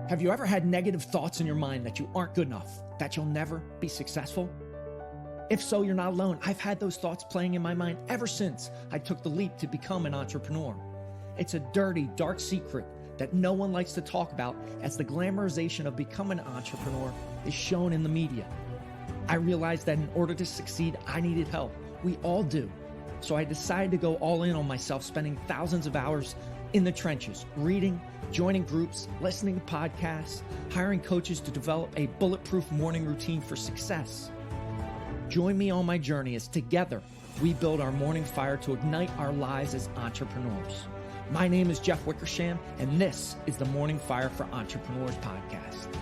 Have you ever had negative thoughts in your mind that you aren't good enough, that you'll never be successful? If so, you're not alone. I've had those thoughts playing in my mind ever since I took the leap to become an entrepreneur. It's a dirty, dark secret that no one likes to talk about, as the glamorization of becoming an entrepreneur is shown in the media. I realized that in order to succeed, I needed help. We all do. So I decided to go all in on myself, spending thousands of hours in the trenches, reading, joining groups, listening to podcasts, hiring coaches to develop a bulletproof morning routine for success. Join me on my journey as together we build our morning fire to ignite our lives as entrepreneurs. My name is Jeff Wickersham, and this is the Morning Fire for Entrepreneurs podcast.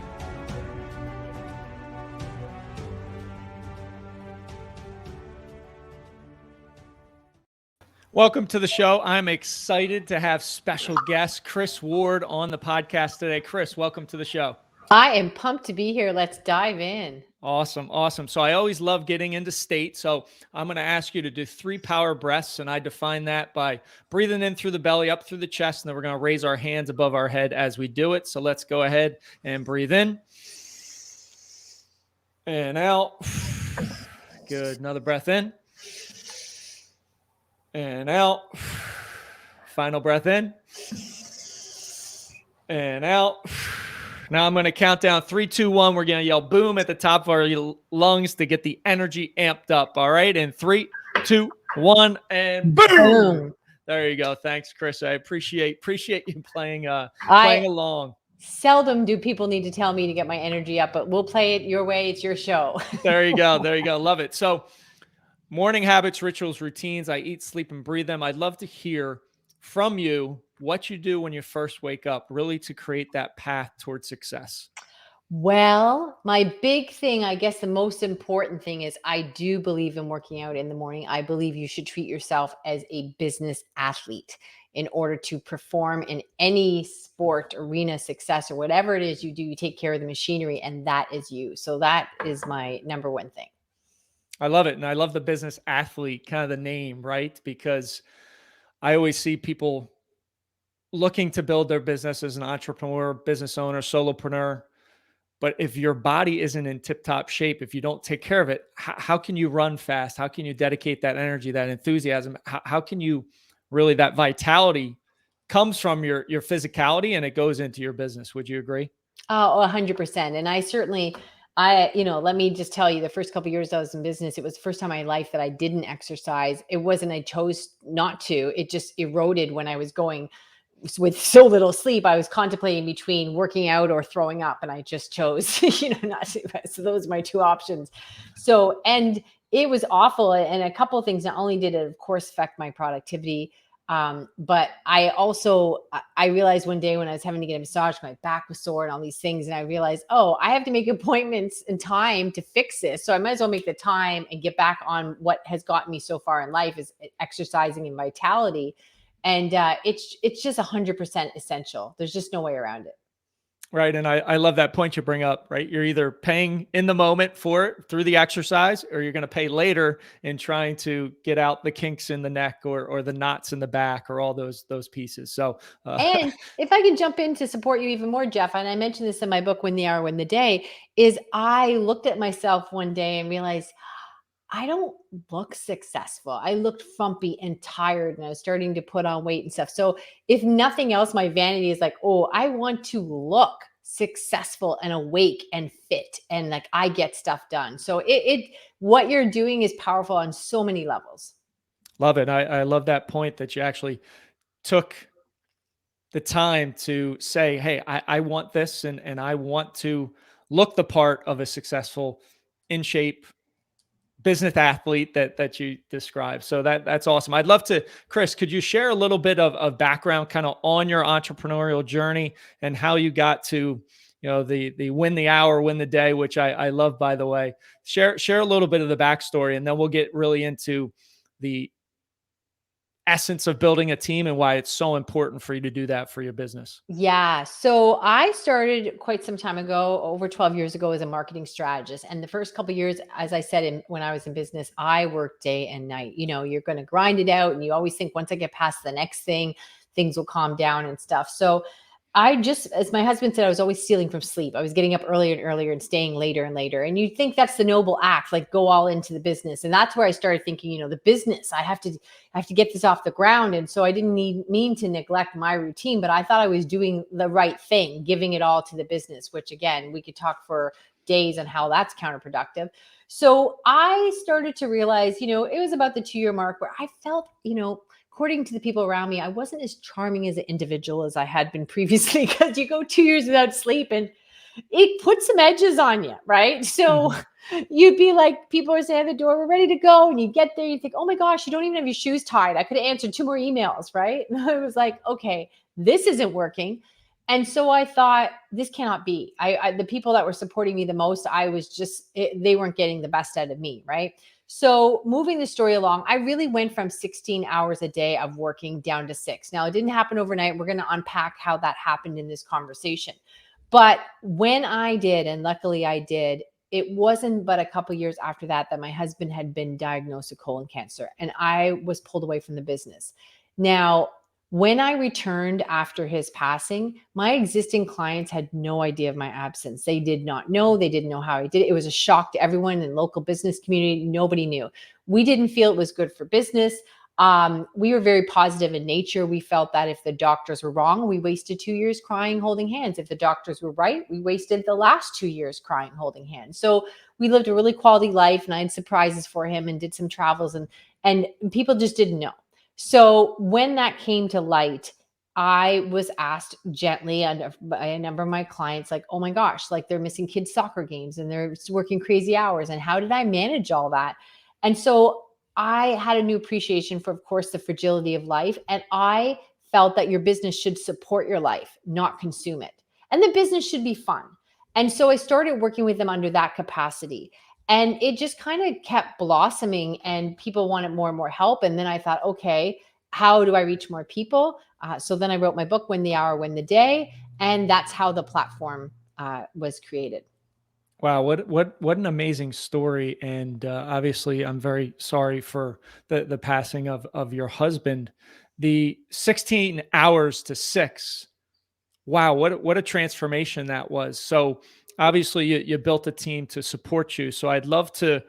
Welcome to the show. I'm excited to have special guest Kris Ward on the podcast today. Kris, welcome to the show. I am pumped to be here. Let's dive in. Awesome. So I always love getting into state. So I'm going to ask you to do 3 power breaths. And I define that by breathing in through the belly, up through the chest. And then we're going to raise our hands above our head as we do it. So let's go ahead and breathe in and out. Good. Another breath in and out. Final breath in and out. Now I'm going to count down 3, 2, 1. We're going to yell boom at the top of our lungs to get the energy amped up. All right. And 3, 2, 1, and boom. There you go. Thanks, Kris. I appreciate you playing along. Seldom do people need to tell me to get my energy up, but we'll play it your way. It's your show. There you go. Love it. So morning habits, rituals, routines. I eat, sleep, and breathe them. I'd love to hear from you what you do when you first wake up, really to create that path towards success. Well, my big thing, I guess the most important thing is I do believe in working out in the morning. I believe you should treat yourself as a business athlete in order to perform in any sport, arena, success, or whatever it is you do. You take care of the machinery, and that is you. So that is my number one thing. I love it. And I love the business athlete, kind of the name, right? Because I always see people looking to build their business as an entrepreneur, business owner, solopreneur. But if your body isn't in tip-top shape, if you don't take care of it, how can you run fast? How can you dedicate that energy, that enthusiasm? How can you really, that vitality comes from your physicality and it goes into your business? Would you agree? Oh, 100%. And let me just tell you, the first couple of years I was in business, it was the first time in my life that I didn't exercise. It wasn't, I chose not to, it just eroded when I was going with so little sleep. I was contemplating between working out or throwing up, and I just chose, not to. So those are my 2 options. So, and it was awful. And a couple of things, not only did it, of course, affect my productivity, but I realized one day when I was having to get a massage, my back was sore and all these things. And I realized, I have to make appointments in time to fix this. So I might as well make the time and get back on what has gotten me so far in life, is exercising and vitality. And it's just 100% essential. There's just no way around it. Right. And I love that point you bring up, right? You're either paying in the moment for it through the exercise, or you're going to pay later in trying to get out the kinks in the neck or the knots in the back, or all those pieces. So, and if I can jump in to support you even more, Jeff, and I mentioned this in my book, Win the Hour, Win the Day, is I looked at myself one day and realized I don't look successful. I looked frumpy and tired, and I was starting to put on weight and stuff. So if nothing else, my vanity is like, I want to look successful and awake and fit, and like I get stuff done. So what you're doing is powerful on so many levels. Love it. I love that point that you actually took the time to say, hey, I want this, and I want to look the part of a successful, in shape business athlete that you described. So that's awesome. I'd love to, Kris, could you share a little bit of background kind of on your entrepreneurial journey and how you got to, the win the hour, win the day, which I love, by the way. Share a little bit of the backstory, and then we'll get really into the essence of building a team and why it's so important for you to do that for your business. Yeah. So I started quite some time ago, over 12 years ago, as a marketing strategist. And the first couple of years, as I said, when I was in business, I worked day and night. You're going to grind it out. And you always think, once I get past the next thing, things will calm down and stuff. So as my husband said, I was always stealing from sleep. I was getting up earlier and earlier and staying later and later. And you'd think that's the noble act, like go all into the business. And that's where I started thinking, the business, I have to get this off the ground. And so I didn't mean to neglect my routine, but I thought I was doing the right thing, giving it all to the business, which again, we could talk for days on how that's counterproductive. So I started to realize, it was about the 2-year mark where I felt, according to the people around me, I wasn't as charming as an individual as I had been previously, because you go 2 years without sleep and it puts some edges on you, right? So you'd be like, people are saying at the door, we're ready to go. And you get there, you think, oh my gosh, you don't even have your shoes tied. I could have answered 2 more emails, right? And I was like, okay, this isn't working. And so I thought, this cannot be. The people that were supporting me the most, they weren't getting the best out of me, right? So moving the story along, I really went from 16 hours a day of working down to 6. Now, it didn't happen overnight. We're going to unpack how that happened in this conversation. But when I did, and luckily I did, it wasn't but a couple years after that my husband had been diagnosed with colon cancer, and I was pulled away from the business. Now, when I returned after his passing, my existing clients had no idea of my absence. They did not know. They didn't know how I did it. It was a shock to everyone in the local business community. Nobody knew. We didn't feel it was good for business. We were very positive in nature. We felt that if the doctors were wrong, we wasted 2 years crying, holding hands. If the doctors were right, we wasted the last 2 years crying, holding hands. So we lived a really quality life, and I had surprises for him and did some travels, and people just didn't know. So when that came to light, I was asked gently by a number of my clients, like, oh my gosh, like they're missing kids' soccer games and they're working crazy hours. And how did I manage all that? And so I had a new appreciation for, of course, the fragility of life. And I felt that your business should support your life, not consume it. And the business should be fun. And so I started working with them under that capacity. And it just kind of kept blossoming, and people wanted more and more help. And then I thought, okay, how do I reach more people? So then I wrote my book, Win the Hour, Win the Day. And that's how the platform was created. Wow, what an amazing story. And obviously, I'm very sorry for the passing of your husband. The 16 hours to 6. Wow, what a transformation that was. So obviously, you built a team to support you. So I'd love to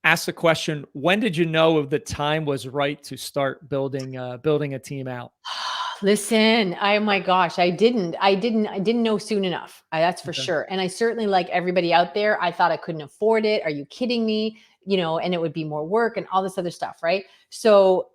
ask the question: when did you know the time was right to start building a team out? Listen, oh my gosh, I didn't know soon enough. That's for Okay. sure. And I certainly, like everybody out there, I thought I couldn't afford it. Are you kidding me? And it would be more work and all this other stuff, right? So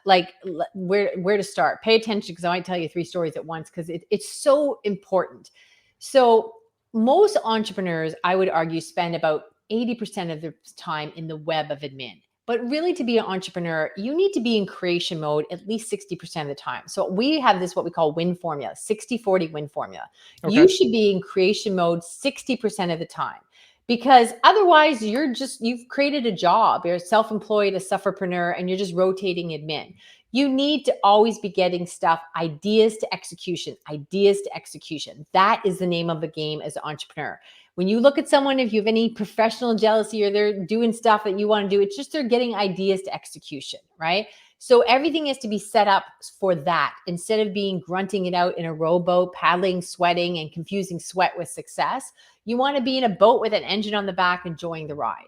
like where to start? Pay attention, because I might tell you 3 stories at once, because it's so important. So most entrepreneurs, I would argue, spend about 80% of their time in the web of admin. But really, to be an entrepreneur, you need to be in creation mode at least 60% of the time. So we have this, what we call win formula, 60-40 win formula. Okay. You should be in creation mode 60% of the time, because otherwise you've created a job. You're self-employed, a sufferpreneur, and you're just rotating admin. You need to always be getting stuff, ideas to execution, ideas to execution. That is the name of the game as an entrepreneur. When you look at someone, if you have any professional jealousy or they're doing stuff that you want to do, it's just they're getting ideas to execution, right? So everything has to be set up for that, instead of being grunting it out in a rowboat, paddling, sweating, and confusing sweat with success. You want to be in a boat with an engine on the back, enjoying the ride.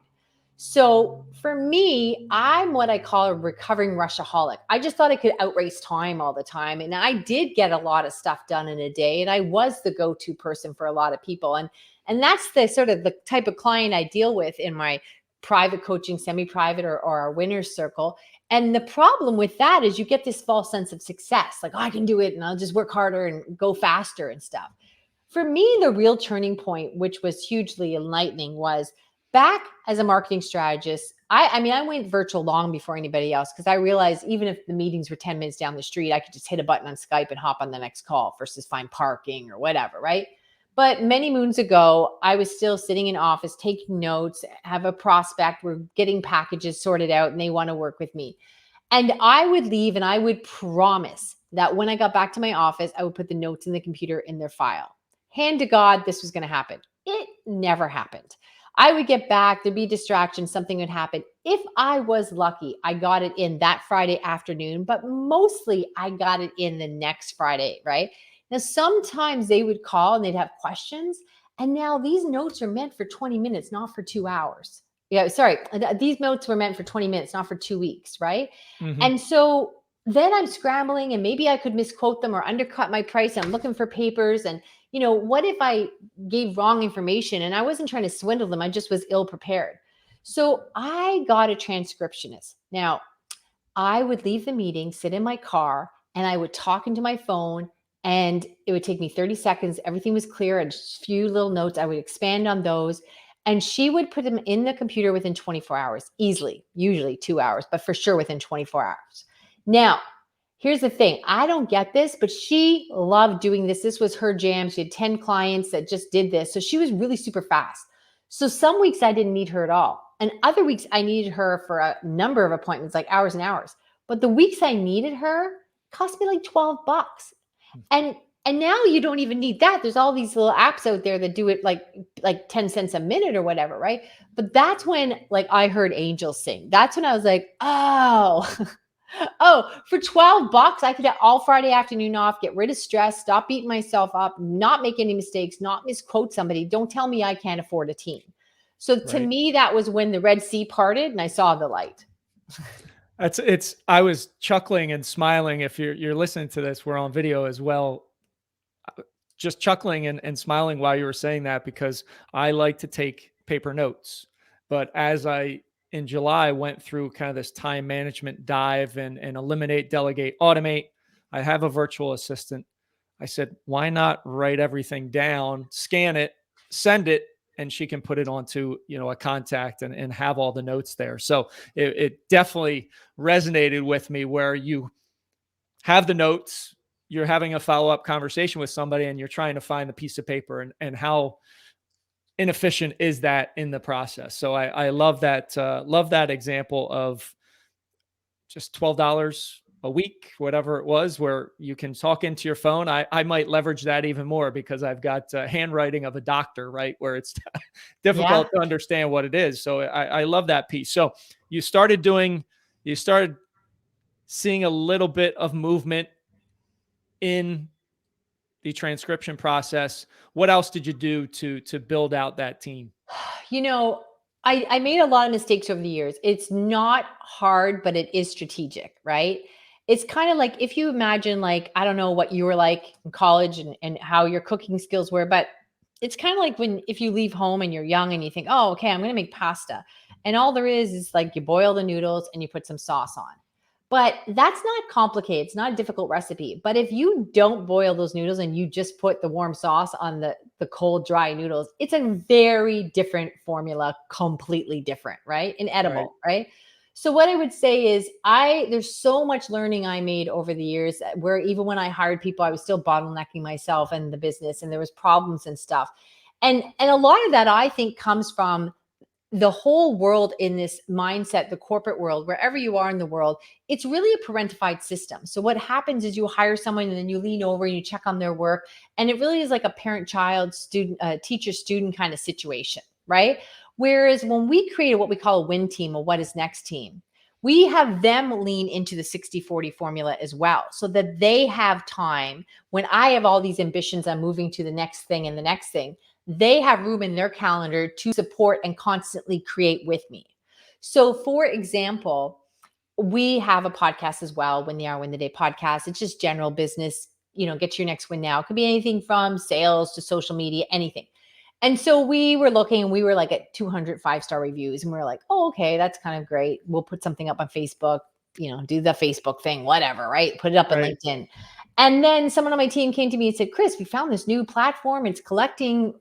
So for me, I'm what I call a recovering rushaholic. I just thought I could outrace time all the time. And I did get a lot of stuff done in a day. And I was the go-to person for a lot of people. And that's the sort of the type of client I deal with in my private coaching, semi-private, or our winner's circle. And the problem with that is you get this false sense of success. Like, oh, I can do it, and I'll just work harder and go faster and stuff. For me, the real turning point, which was hugely enlightening, was back as a marketing strategist. I went virtual long before anybody else, because I realized even if the meetings were 10 minutes down the street, I could just hit a button on Skype and hop on the next call versus find parking or whatever, right? But many moons ago, I was still sitting in office, taking notes, have a prospect, we're getting packages sorted out, and they want to work with me. And I would leave, and I would promise that when I got back to my office, I would put the notes in the computer in their file. Hand to God, this was going to happen. It never happened. I would get back, there'd be distraction, something would happen. If I was lucky, I got it in that Friday afternoon, but mostly I got it in the next Friday, right? Now, sometimes they would call and they'd have questions. And now these notes are meant for 20 minutes, not for 2 hours. Yeah, sorry. These notes were meant for 20 minutes, not for 2 weeks, right? Mm-hmm. And so then I'm scrambling and maybe I could misquote them or undercut my price. I'm looking for papers. And, what if I gave wrong information? And I wasn't trying to swindle them. I just was ill prepared. So I got a transcriptionist. Now, I would leave the meeting, sit in my car, and I would talk into my phone, and it would take me 30 seconds. Everything was clear and just a few little notes. I would expand on those. And she would put them in the computer within 24 hours, easily, usually 2 hours, but for sure within 24 hours. Now, here's the thing. I don't get this, but she loved doing this. This was her jam. She had 10 clients that just did this. So she was really super fast. So some weeks I didn't need her at all. And other weeks I needed her for a number of appointments, like hours and hours. But the weeks I needed her cost me like $12. And now you don't even need that. There's all these little apps out there that do it like 10 cents a minute or whatever, right? But that's when like I heard angels sing. That's when I was like, oh, for $12, I could have all Friday afternoon off, get rid of stress, stop beating myself up, not make any mistakes, not misquote somebody. Don't tell me I can't afford a team. So to me, that was when the Red Sea parted and I saw the light. I was chuckling and smiling. If you're listening to this, we're on video as well. Just chuckling and smiling while you were saying that, because I like to take paper notes. But as I, in July, went through kind of this time management dive and eliminate, delegate, automate, I have a virtual assistant. I said, why not write everything down, scan it, send it, and she can put it onto, a contact and have all the notes there. So it definitely resonated with me, where you have the notes, you're having a follow-up conversation with somebody and you're trying to find the piece of paper, and how inefficient is that in the process. So I love that example of just $12 a week, whatever it was, where you can talk into your phone. I might leverage that even more, because I've got handwriting of a doctor, right, where it's difficult to understand what it is. So I love that piece. So you started seeing a little bit of movement in the transcription process. What else did you do to build out that team? I made a lot of mistakes over the years. It's not hard, but it is strategic, right? It's kind of like, if you imagine, like, I don't know what you were like in college and how your cooking skills were, but it's kind of like if you leave home and you're young and you think, oh, okay, I'm going to make pasta. And all there is like you boil the noodles and you put some sauce on. But that's not complicated. It's not a difficult recipe. But if you don't boil those noodles and you just put the warm sauce on the cold, dry noodles, it's a very different formula, completely different, right? Inedible, right? So what I would say is there's so much learning I made over the years, where even when I hired people, I was still bottlenecking myself and the business, and there was problems and stuff. And a lot of that, I think, comes from the whole world in this mindset, the corporate world, wherever you are in the world, it's really a parentified system. So what happens is you hire someone and then you lean over and you check on their work. And it really is like a parent-child, student, teacher-student kind of situation, right? Whereas when we created what we call a win team, a what is next team, we have them lean into the 60-40 formula as well, so that they have time. When I have all these ambitions, I'm moving to the next thing and the next thing, they have room in their calendar to support and constantly create with me. So for example, we have a podcast as well, Win the Hour, Win the Day podcast. It's just general business, get to your next win now. It could be anything from sales to social media, anything. And so we were looking, and we were like at 200 5-star reviews, and we were like, oh, okay, that's kind of great. We'll put something up on Facebook, do the Facebook thing, whatever, right? Put it up on LinkedIn. And then someone on my team came to me and said, Kris, we found this new platform. It's collecting,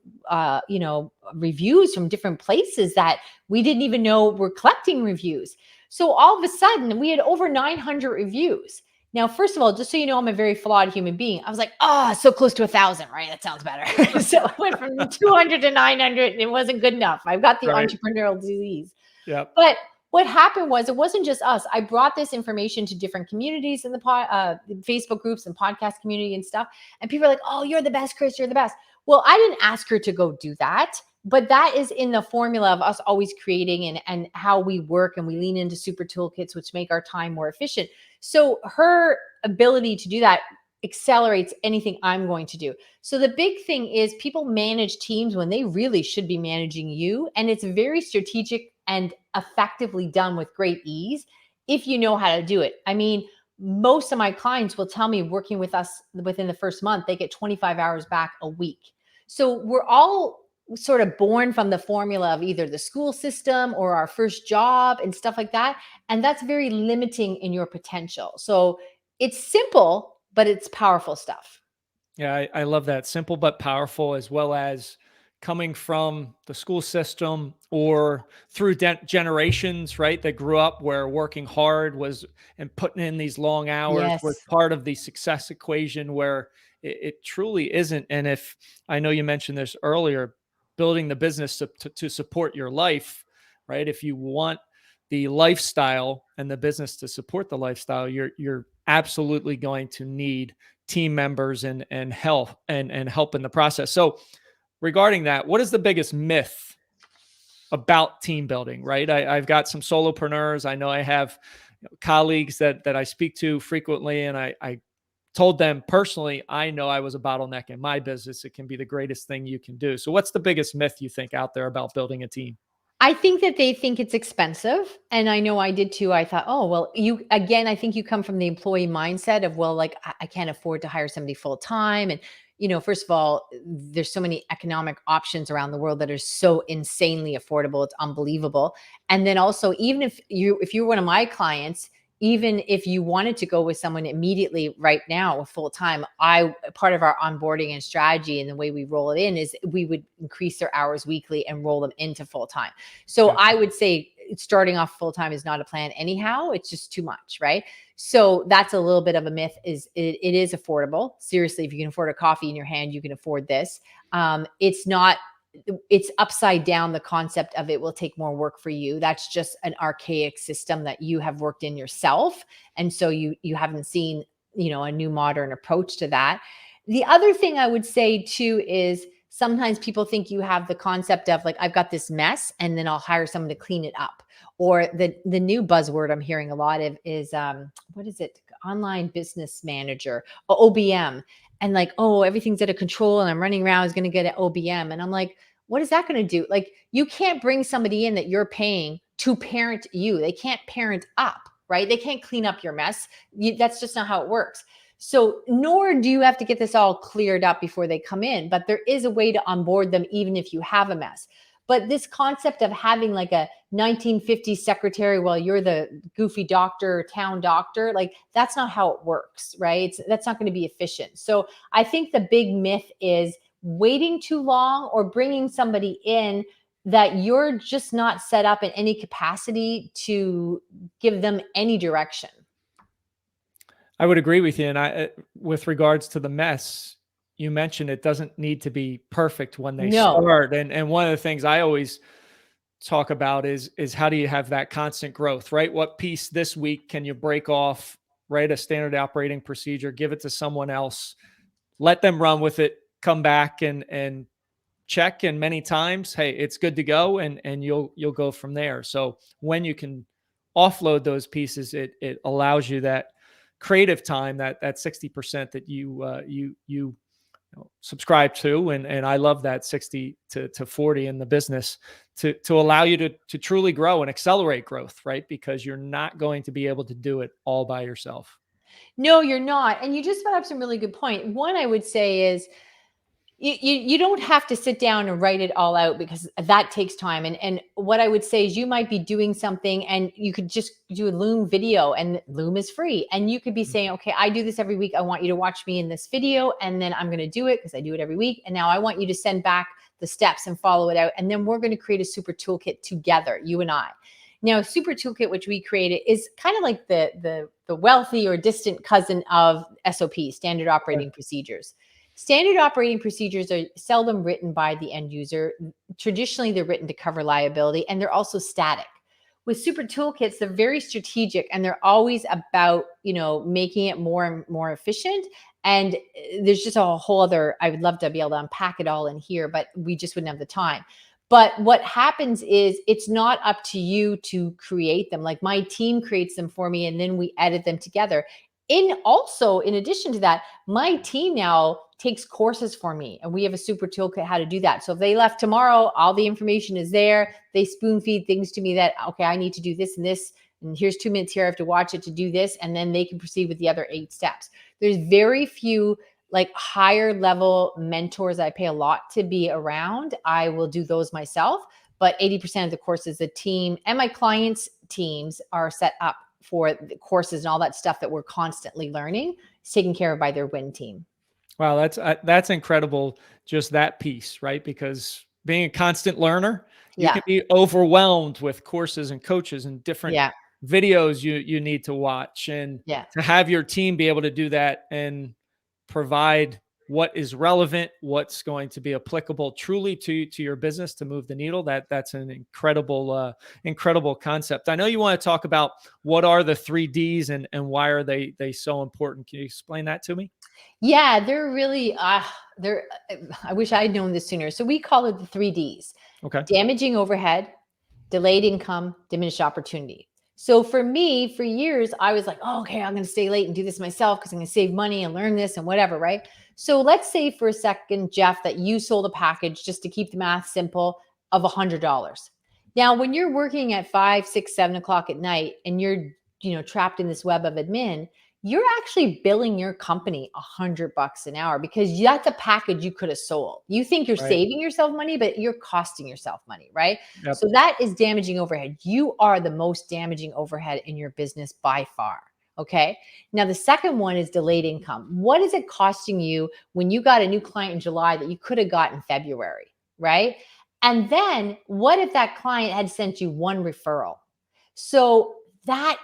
reviews from different places that we didn't even know were collecting reviews. So all of a sudden we had over 900 reviews. Now, first of all, just so you know, I'm a very flawed human being. I was like, so close to 1,000, right? That sounds better. So it went from 200 to 900 and it wasn't good enough. I've got the entrepreneurial disease. Yeah. But what happened was, it wasn't just us. I brought this information to different communities in the Facebook groups and podcast community and stuff. And people are like, oh, you're the best, Kris, you're the best. Well, I didn't ask her to go do that, but that is in the formula of us always creating and how we work, and we lean into super toolkits, which make our time more efficient. So her ability to do that accelerates anything I'm going to do. So the big thing is people manage teams when they really should be managing you. And it's very strategic and effectively done with great ease if you know how to do it. I mean, most of my clients will tell me working with us within the first month, they get 25 hours back a week. So we're all sort of born from the formula of either the school system or our first job and stuff like that. And that's very limiting in your potential. So it's simple, but it's powerful stuff. Yeah, I love that. Simple but powerful, as well as coming from the school system or through generations, right? That grew up where working hard was and putting in these long hours was Yes. part of the success equation where it truly isn't. And if I know you mentioned this earlier, building the business to support your life, right? If you want the lifestyle and the business to support the lifestyle, you're absolutely going to need team members and help and help in the process. So regarding that, what is the biggest myth about team building, right? I've got some solopreneurs. I know I have colleagues that I speak to frequently, and I told them personally, I know I was a bottleneck in my business. It can be the greatest thing you can do. So what's the biggest myth you think out there about building a team? I think that they think it's expensive. And I know I did too. I thought, oh, well, again, I think you come from the employee mindset of, well, like, I can't afford to hire somebody full time. And, first of all, there's so many economic options around the world that are so insanely affordable. It's unbelievable. And then also, even if you're one of my clients, even if you wanted to go with someone immediately right now full time, part of our onboarding and strategy and the way we roll it in is we would increase their hours weekly and roll them into full time. So Yeah. I would say starting off full time is not a plan anyhow. It's just too much, right? So that's a little bit of a myth. It is affordable. Seriously, if you can afford a coffee in your hand, you can afford this. It's not. It's upside down, the concept of it will take more work for you. That's just an archaic system that you have worked in yourself, and so you haven't seen a new modern approach to that. The other thing I would say too is sometimes people think you have the concept of, like, I've got this mess and then I'll hire someone to clean it up. Or the new buzzword I'm hearing a lot of is what is it? Online business manager, or OBM. And like, oh, everything's out of control and I'm running around, I was going to get an OBM. And I'm like, what is that going to do? Like, you can't bring somebody in that you're paying to parent you. They can't parent up, right? They can't clean up your mess. That's just not how it works. So nor do you have to get this all cleared up before they come in, but there is a way to onboard them even if you have a mess. But this concept of having like a 1950s secretary while you're the goofy doctor, town doctor, like, that's not how it works, right? That's not going to be efficient. So I think the big myth is waiting too long or bringing somebody in that you're just not set up in any capacity to give them any direction. I would agree with you. And with regards to the mess, you mentioned it doesn't need to be perfect when they No. start. And one of the things I always talk about is how do you have that constant growth, right? What piece this week can you break off, right? A standard operating procedure, give it to someone else, let them run with it, come back and check. And many times, hey, it's good to go. And you'll go from there. So when you can offload those pieces, it allows you that creative time, that 60% that you subscribe to. And I love that 60 to 40 in the business to allow you to truly grow and accelerate growth, right? Because you're not going to be able to do it all by yourself. No, you're not. And you just brought up some really good point. One, I would say is you don't have to sit down and write it all out, because that takes time. And what I would say is you might be doing something and you could just do a Loom video, and Loom is free. And you could be saying, okay, I do this every week. I want you to watch me in this video, and then I'm going to do it because I do it every week. And now I want you to send back the steps and follow it out. And then we're going to create a super toolkit together, you and I. Now, super toolkit, which we created, is kind of like the wealthy or distant cousin of SOP, standard operating procedures. Standard operating procedures are seldom written by the end user. Traditionally, they're written to cover liability, and they're also static. With super toolkits, they're very strategic, and they're always about, making it more and more efficient. And there's just a whole other, I would love to be able to unpack it all in here, but we just wouldn't have the time. But what happens is it's not up to you to create them. Like, my team creates them for me, and then we edit them together. In addition to that, my team now takes courses for me, and we have a super toolkit how to do that. So if they left tomorrow, all the information is there. They spoon feed things to me that, okay, I need to do this and this, and here's 2 minutes here. I have to watch it to do this. And then they can proceed with the other 8 steps. There's very few like higher level mentors I pay a lot to be around. I will do those myself, but 80% of the courses, the team and my clients' teams are set up for the courses and all that stuff that we're constantly learning. It's taken care of by their WIN team. Wow, that's incredible. Just that piece, right? Because being a constant learner, you can be overwhelmed with courses and coaches and different videos you need to watch, and to have your team be able to do that and provide what is relevant, what's going to be applicable truly to your business to move the needle. That's an incredible concept. I know you want to talk about what are the 3 Ds and why are they so important. Can you explain that to me? Yeah, they're really, I wish I had known this sooner. So we call it the 3 Ds. Okay. Damaging overhead, delayed income, diminished opportunity. So for me, for years, I was like, oh, okay, I'm going to stay late and do this myself because I'm going to save money and learn this and whatever, right? So let's say for a second, Jeff, that you sold a package, just to keep the math simple, of $100. Now, when you're working at 5, 6, 7 o'clock at night and you're, trapped in this web of admin, you're actually billing your company $100 an hour because that's a package you could have sold. You think you're saving yourself money, but you're costing yourself money, right? Yep. So that is damaging overhead. You are the most damaging overhead in your business by far. Okay. Now, the second one is delayed income. What is it costing you when you got a new client in July that you could have got in February, right? And then what if that client had sent you 1 referral? So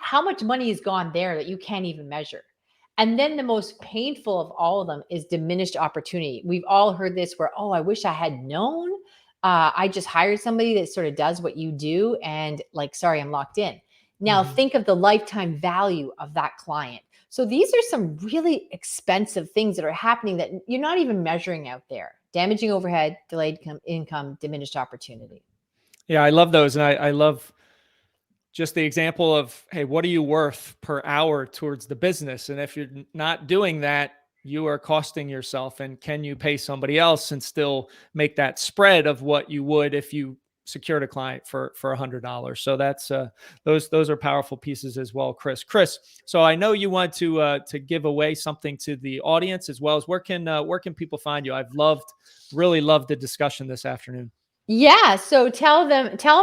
how much money has gone there that you can't even measure. And then the most painful of all of them is diminished opportunity. We've all heard this where, oh, I wish I had known. I just hired somebody that sort of does what you do and like, sorry, I'm locked in. Now think of the lifetime value of that client. So these are some really expensive things that are happening that you're not even measuring out there. Damaging overhead, delayed income, diminished opportunity. Yeah, I love those. And I love just the example of, hey, what are you worth per hour towards the business? And if you're not doing that, you are costing yourself. And can you pay somebody else and still make that spread of what you would if you secured a client for $100? So that's those are powerful pieces as well, Kriss. So I know you want to give away something to the audience as well as where can people find you? I've really loved the discussion this afternoon. Yeah. So tell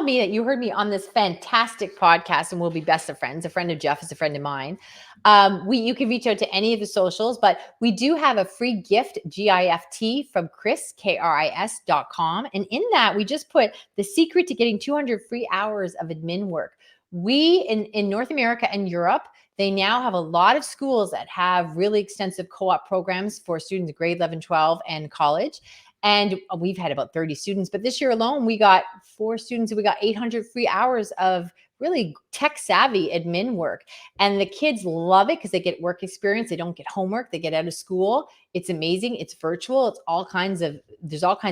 me that you heard me on this fantastic podcast and we'll be best of friends. A friend of Jeff is a friend of mine. You can reach out to any of the socials, but we do have a free gift, GIFT from Kriss, KRIS.com. And in that, we just put the secret to getting 200 free hours of admin work. We in North America and Europe, they now have a lot of schools that have really extensive co-op programs for students in grade 11, 12 and college. And we've had about 30 students, but this year alone, we got 4 students and we got 800 free hours of really tech savvy admin work. And the kids love it because they get work experience. They don't get homework. They get out of school. It's amazing. It's virtual. There's all kinds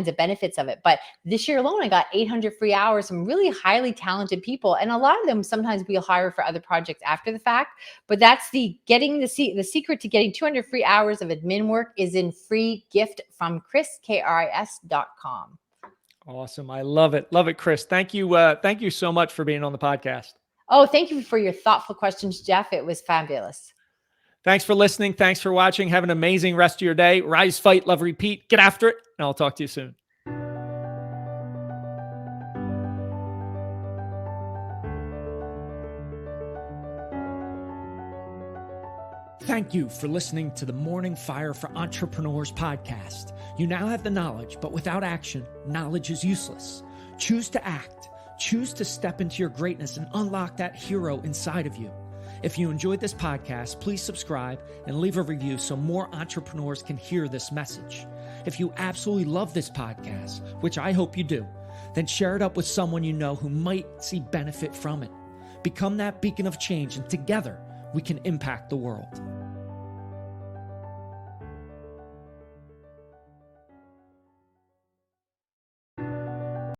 of benefits of it. But this year alone, I got 800 free hours from really highly talented people. And a lot of them, sometimes we'll hire for other projects after the fact, but that's the secret to getting 200 free hours of admin work is in free gift from Kriss, KRIS.com. Awesome. I love it. Love it, Kriss. Thank you. Thank you so much for being on the podcast. Oh, thank you for your thoughtful questions, Jeff. It was fabulous. Thanks for listening. Thanks for watching. Have an amazing rest of your day. Rise, fight, love, repeat. Get after it. And I'll talk to you soon. Thank you for listening to the Morning Fire for Entrepreneurs podcast. You now have the knowledge, but without action, knowledge is useless. Choose to act. Choose to step into your greatness and unlock that hero inside of you. If you enjoyed this podcast, please subscribe and leave a review so more entrepreneurs can hear this message. If you absolutely love this podcast, which I hope you do, then share it up with someone you know who might see benefit from it. Become that beacon of change, and together we can impact the world.